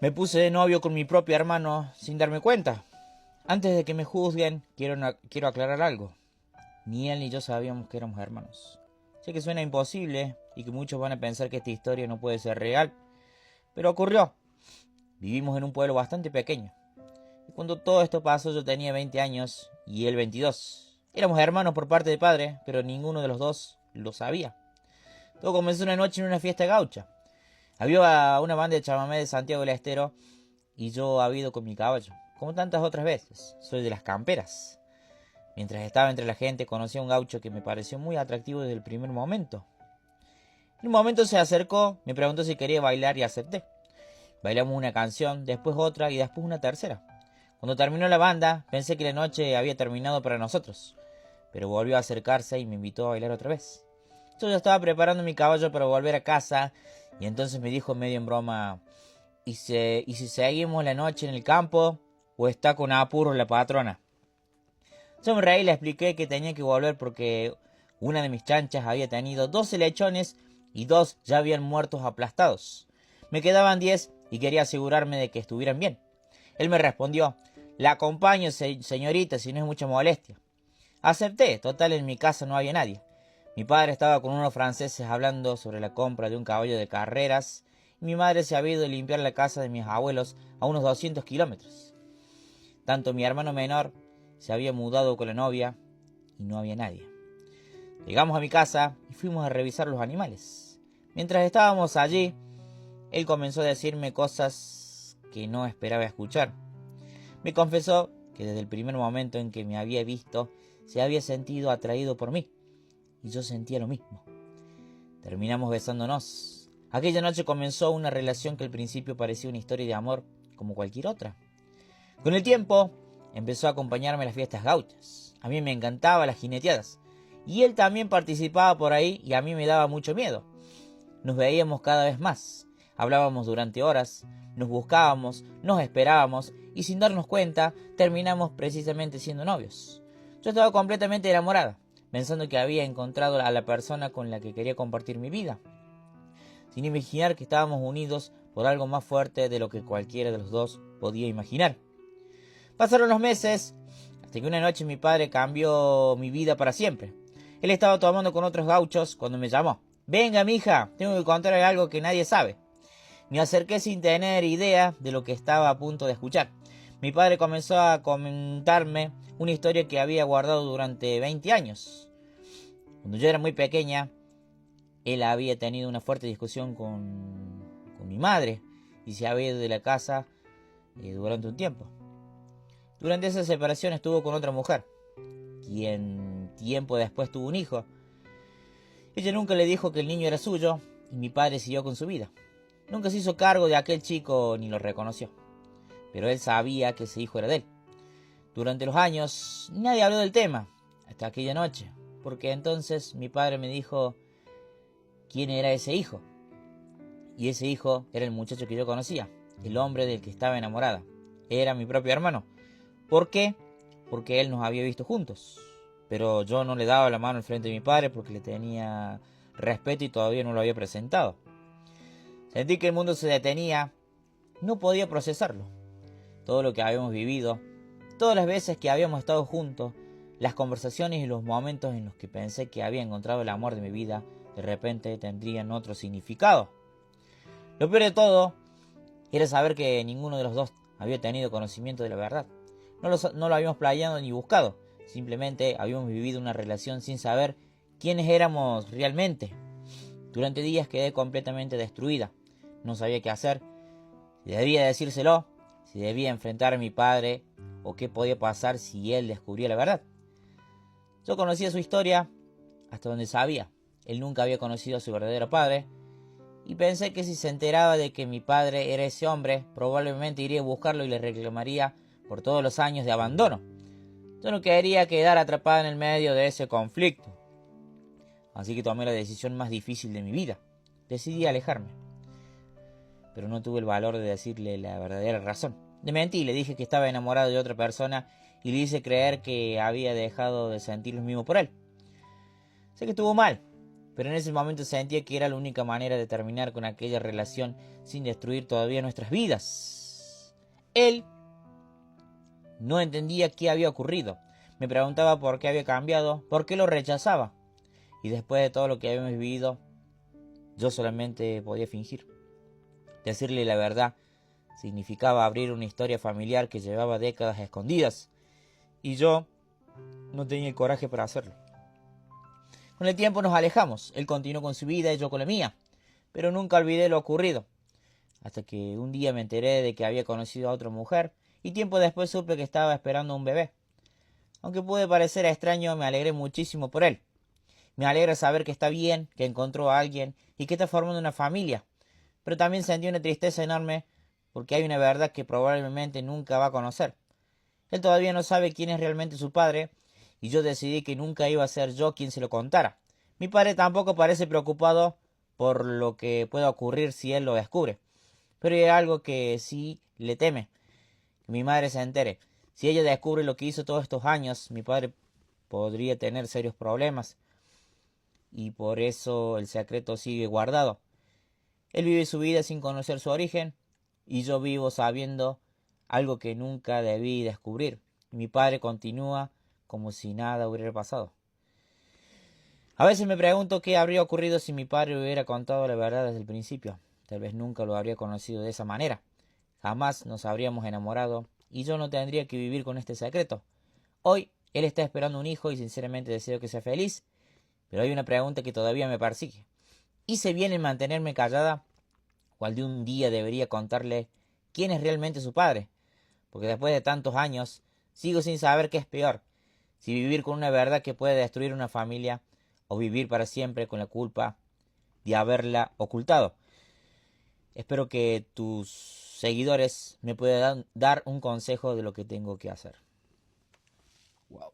Me puse de novio con mi propio hermano sin darme cuenta. Antes de que me juzguen, quiero aclarar algo. Ni él ni yo sabíamos que éramos hermanos. Sé que suena imposible y que muchos van a pensar que esta historia no puede ser real, pero ocurrió. Vivimos en un pueblo bastante pequeño. Y cuando todo esto pasó yo tenía 20 años y él 22. Éramos hermanos por parte de padre, pero ninguno de los dos lo sabía. Todo comenzó una noche en una fiesta gaucha. Había una banda de chamamé de Santiago del Estero y yo había ido con mi caballo, como tantas otras veces. Soy de las camperas. Mientras estaba entre la gente conocí a un gaucho que me pareció muy atractivo desde el primer momento. En un momento se acercó, me preguntó si quería bailar y acepté. Bailamos una canción, después otra y después una tercera. Cuando terminó la banda pensé que la noche había terminado para nosotros, pero volvió a acercarse y me invitó a bailar otra vez. Yo ya estaba preparando mi caballo para volver a casa y entonces me dijo medio en broma: ¿Y si seguimos la noche en el campo o está con apuro la patrona? Yo me reí y le expliqué que tenía que volver porque una de mis chanchas había tenido 12 lechones y 2 ya habían muerto aplastados. Me quedaban 10 y quería asegurarme de que estuvieran bien. Él me respondió: la acompaño, señorita, si no es mucha molestia. Acepté, total en mi casa no había nadie. Mi padre estaba con unos franceses hablando sobre la compra de un caballo de carreras y mi madre se había ido a limpiar la casa de mis abuelos a unos 200 kilómetros. Tanto mi hermano menor se había mudado con la novia y no había nadie. Llegamos a mi casa y fuimos a revisar los animales. Mientras estábamos allí, él comenzó a decirme cosas que no esperaba escuchar. Me confesó que desde el primer momento en que me había visto, se había sentido atraído por mí, y yo sentía lo mismo. Terminamos besándonos. Aquella noche comenzó una relación que al principio parecía una historia de amor como cualquier otra. Con el tiempo, empezó a acompañarme a las fiestas gauchas. A mí me encantaban las jineteadas, y él también participaba por ahí y a mí me daba mucho miedo. Nos veíamos cada vez más, hablábamos durante horas, nos buscábamos, nos esperábamos y sin darnos cuenta terminamos precisamente siendo novios. Yo estaba completamente enamorada, pensando que había encontrado a la persona con la que quería compartir mi vida, sin imaginar que estábamos unidos por algo más fuerte de lo que cualquiera de los dos podía imaginar. Pasaron los meses, hasta que una noche mi padre cambió mi vida para siempre. Él estaba tomando con otros gauchos cuando me llamó. Venga, mija, tengo que contarle algo que nadie sabe. Me acerqué sin tener idea de lo que estaba a punto de escuchar. Mi padre comenzó a comentarme una historia que había guardado durante 20 años. Cuando yo era muy pequeña, él había tenido una fuerte discusión con mi madre y se había ido de la casa durante un tiempo. Durante esa separación estuvo con otra mujer, quien tiempo después tuvo un hijo. Ella nunca le dijo que el niño era suyo y mi padre siguió con su vida. Nunca se hizo cargo de aquel chico ni lo reconoció, pero él sabía que ese hijo era de él. Durante los años nadie habló del tema, hasta aquella noche, porque entonces mi padre me dijo quién era ese hijo. Y ese hijo era el muchacho que yo conocía, el hombre del que estaba enamorada. Era mi propio hermano. ¿Por qué? Porque él nos había visto juntos. Pero yo no le daba la mano al frente de mi padre porque le tenía respeto y todavía no lo había presentado. Sentí que el mundo se detenía. No podía procesarlo. Todo lo que habíamos vivido, todas las veces que habíamos estado juntos, las conversaciones y los momentos en los que pensé que había encontrado el amor de mi vida, de repente tendrían otro significado. Lo peor de todo era saber que ninguno de los dos había tenido conocimiento de la verdad. No lo habíamos planeado ni buscado. Simplemente habíamos vivido una relación sin saber quiénes éramos realmente. Durante días quedé completamente destruida. No sabía qué hacer. Si debía decírselo, si debía enfrentar a mi padre o qué podía pasar si él descubría la verdad. Yo conocía su historia hasta donde sabía. Él nunca había conocido a su verdadero padre y pensé que si se enteraba de que mi padre era ese hombre, probablemente iría a buscarlo y le reclamaría por todos los años de abandono. Yo no quería quedar atrapada en el medio de ese conflicto. Así que tomé la decisión más difícil de mi vida. Decidí alejarme. Pero no tuve el valor de decirle la verdadera razón. Le mentí, le dije que estaba enamorado de otra persona y le hice creer que había dejado de sentir lo mismo por él. Sé que estuvo mal. pero en ese momento sentía que era la única manera de terminar con aquella relación sin destruir todavía nuestras vidas. Él no entendía qué había ocurrido. Me preguntaba por qué había cambiado, por qué lo rechazaba. Y después de todo lo que habíamos vivido, yo solamente podía fingir. Decirle la verdad significaba abrir una historia familiar que llevaba décadas escondidas. Y yo no tenía el coraje para hacerlo. Con el tiempo nos alejamos. Él continuó con su vida y yo con la mía. Pero nunca olvidé lo ocurrido. Hasta que un día me enteré de que había conocido a otra mujer y tiempo después supe que estaba esperando un bebé. Aunque puede parecer extraño, me alegré muchísimo por él. Me alegra saber que está bien, que encontró a alguien y que está formando una familia. Pero también sentí una tristeza enorme porque hay una verdad que probablemente nunca va a conocer. Él todavía no sabe quién es realmente su padre y yo decidí que nunca iba a ser yo quien se lo contara. Mi padre tampoco parece preocupado por lo que pueda ocurrir si él lo descubre. Pero hay algo que sí le teme, que mi madre se entere. Si ella descubre lo que hizo todos estos años, mi padre podría tener serios problemas y por eso el secreto sigue guardado. Él vive su vida sin conocer su origen y yo vivo sabiendo algo que nunca debí descubrir. Mi padre continúa como si nada hubiera pasado. A veces me pregunto qué habría ocurrido si mi padre hubiera contado la verdad desde el principio. Tal vez nunca lo habría conocido de esa manera. Jamás nos habríamos enamorado y yo no tendría que vivir con este secreto. Hoy él está esperando un hijo y sinceramente deseo que sea feliz, pero hay una pregunta que todavía me persigue. ¿Hice bien en mantenerme callada o algún día debería contarle quién es realmente su padre? Porque después de tantos años sigo sin saber qué es peor, si vivir con una verdad que puede destruir una familia o vivir para siempre con la culpa de haberla ocultado. Espero que tus seguidores me puedan dar un consejo de lo que tengo que hacer. Wow.